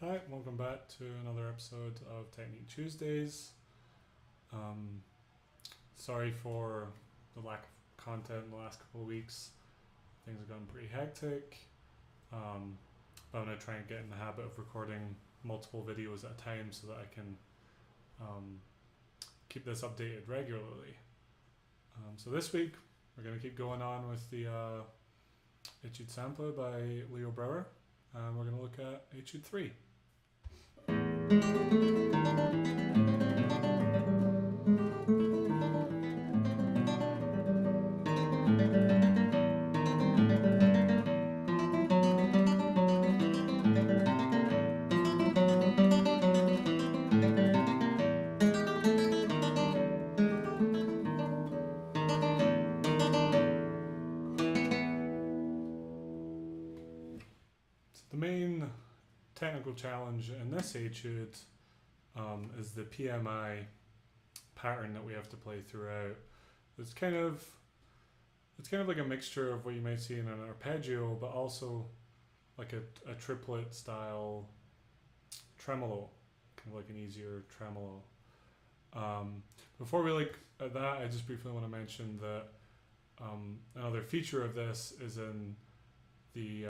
Hi, welcome back to another episode of Technique Tuesdays. Sorry for the lack of content in the last couple of weeks. Things have gotten pretty hectic. But I'm going to try and get in the habit of recording multiple videos at a time so that I can keep this updated regularly. So this week we're going to keep going on with the Etude sampler by Brouwer. And we're going to look at Etude 3. The main technical challenge in this etude is the PMI pattern that we have to play throughout. It's kind of like a mixture of what you might see in an arpeggio, but also like a triplet style tremolo, kind of like an easier tremolo. Before we look at that, I just briefly want to mention that another feature of this is in the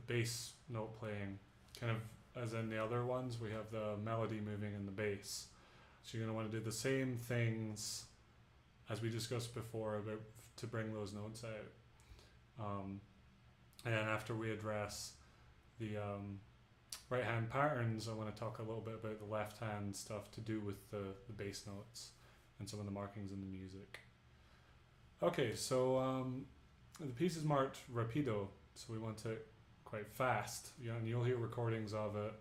bass note playing, kind of as in the other ones. We have the melody moving in the bass, so you're going to want to do the same things as we discussed before about to bring those notes out. And then after we address the right hand patterns, I want to talk a little bit about the left hand stuff to do with the bass notes and some of the markings in the music. Okay, so the piece is marked rapido, so we want it quite fast. And you'll hear recordings of it,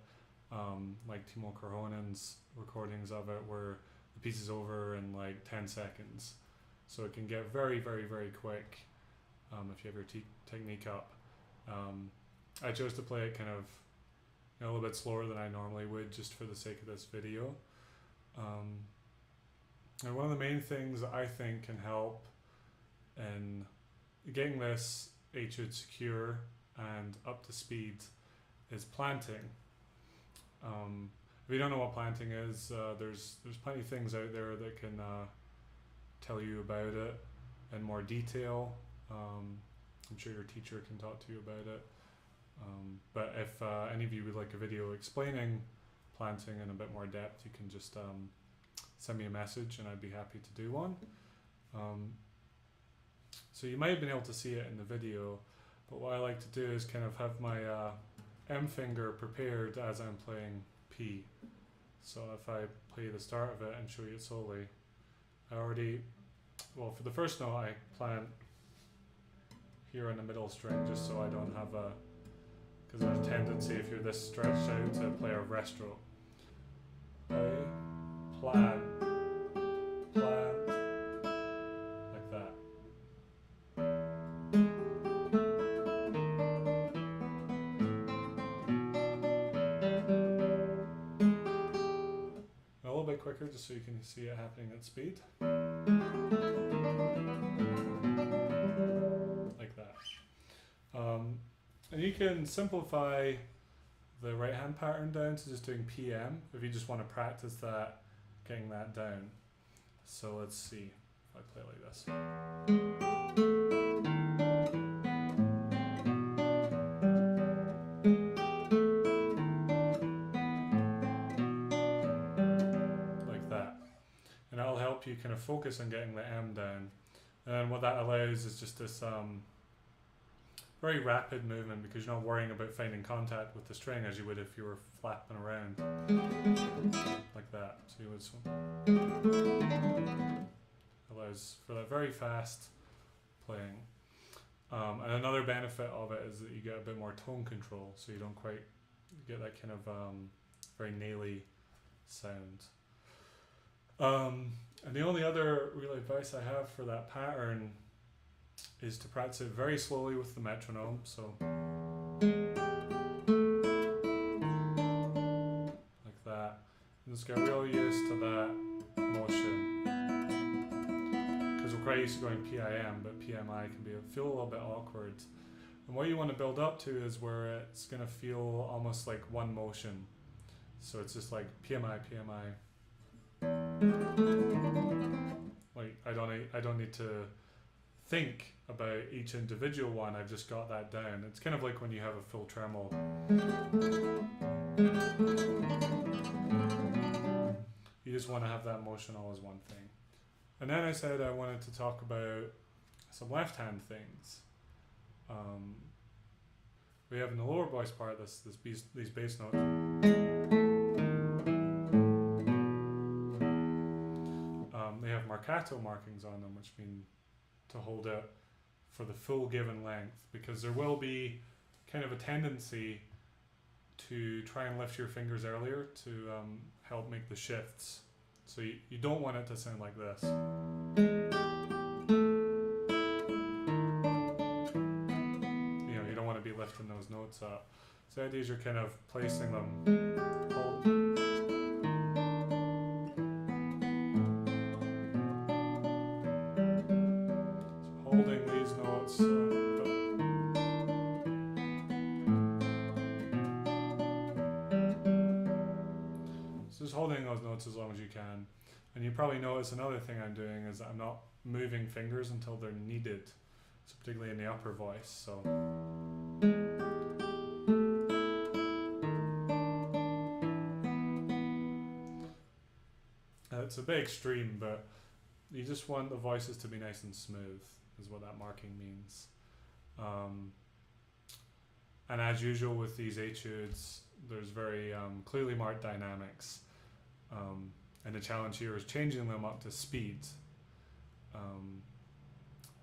like Timo Korhonen's recordings of it, where the piece is over in like 10 seconds. So it can get very, very, very quick if you have your technique up. I chose to play it kind of a little bit slower than I normally would, just for the sake of this video. And one of the main things that I think can help in getting this etude secure and up to speed is planting. If you don't know what planting is, there's plenty of things out there that can tell you about it in more detail. I'm sure your teacher can talk to you about it. But if any of you would like a video explaining planting in a bit more depth, you can just send me a message and I'd be happy to do one. So you might have been able to see it in the video, but what I like to do is kind of have my M finger prepared as I'm playing P. So if I play the start of it and show you it slowly, for the first note I plant here on the middle string, just so I don't have because there's a tendency if you're this stretched out to play a rest stroke. Plant, like that. A little bit quicker, just so you can see it happening at speed. Like that. And you can simplify the right hand pattern down to just doing PM if you just want to practice that, getting that down. So let's see if I play like this. Like that. And that'll help you kind of focus on getting the M down. And what that allows is just this very rapid movement, because you're not worrying about finding contact with the string as you would if you were flapping around like that. So you would allows for that very fast playing. And another benefit of it is that you get a bit more tone control, so you don't quite get that kind of very naily sound. And the only other real advice I have for that pattern is to practice it very slowly with the metronome. So like that. And just get real used to that motion. Because we're quite used to going PIM, but PMI can feel a little bit awkward. And what you want to build up to is where it's going to feel almost like one motion. So it's just like PMI, PMI. Like I don't need to think about each individual one. I've just got that down. It's kind of like when you have a full tremolo. You just want to have that motion all as one thing. And then I said I wanted to talk about some left hand things. We have in the lower voice part these bass notes. They have marcato markings on them, which mean to hold it for the full given length, because there will be kind of a tendency to try and lift your fingers earlier to help make the shifts. So you don't want it to sound like this. You don't want to be lifting those notes up. So the idea is you're kind of placing them. Holding these notes. So just holding those notes as long as you can. And you probably notice another thing I'm doing is I'm not moving fingers until they're needed. So particularly in the upper voice. So it's a bit extreme, but you just want the voices to be nice and smooth, is what that marking means. And as usual with these etudes, there's very clearly marked dynamics. And the challenge here is changing them up to speed,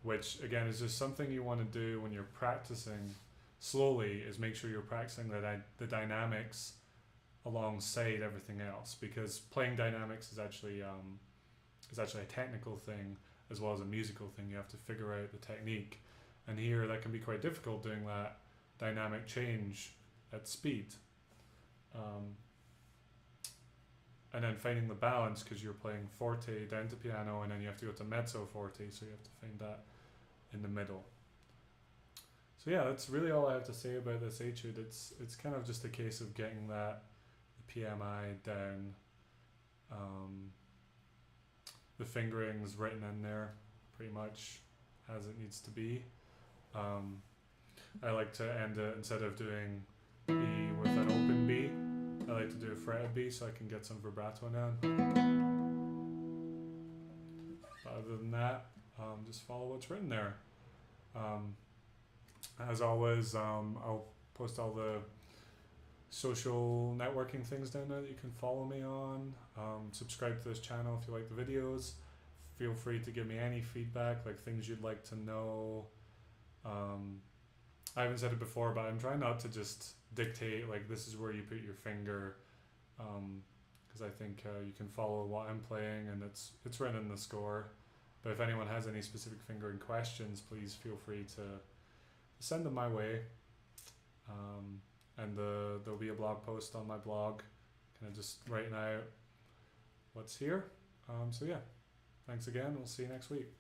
which again is just something you want to do when you're practicing slowly, is make sure you're practicing the dynamics alongside everything else, because playing dynamics is actually a technical thing as well as a musical thing. You have to figure out the technique, and here that can be quite difficult, doing that dynamic change at speed, and then finding the balance, because you're playing forte down to piano and then you have to go to mezzo forte, so you have to find that in the middle. So yeah, that's really all I have to say about this etude. It's kind of just a case of getting the PMI down, the fingerings written in there pretty much as it needs to be. I like to end it, instead of doing B with an open B, I like to do a fretted B so I can get some vibrato down. But other than that, just follow what's written there. As always, I'll post all the social networking things down there that you can follow me on. Subscribe to this channel if you like the videos. Feel free to give me any feedback, like things you'd like to know. I haven't said it before, but I'm trying not to just dictate like this is where you put your finger, because I think you can follow what I'm playing and it's written in the score. But if anyone has any specific fingering questions, please feel free to send them my way. And there'll be a blog post on my blog, kind of just writing out what's here. So yeah, thanks again. We'll see you next week.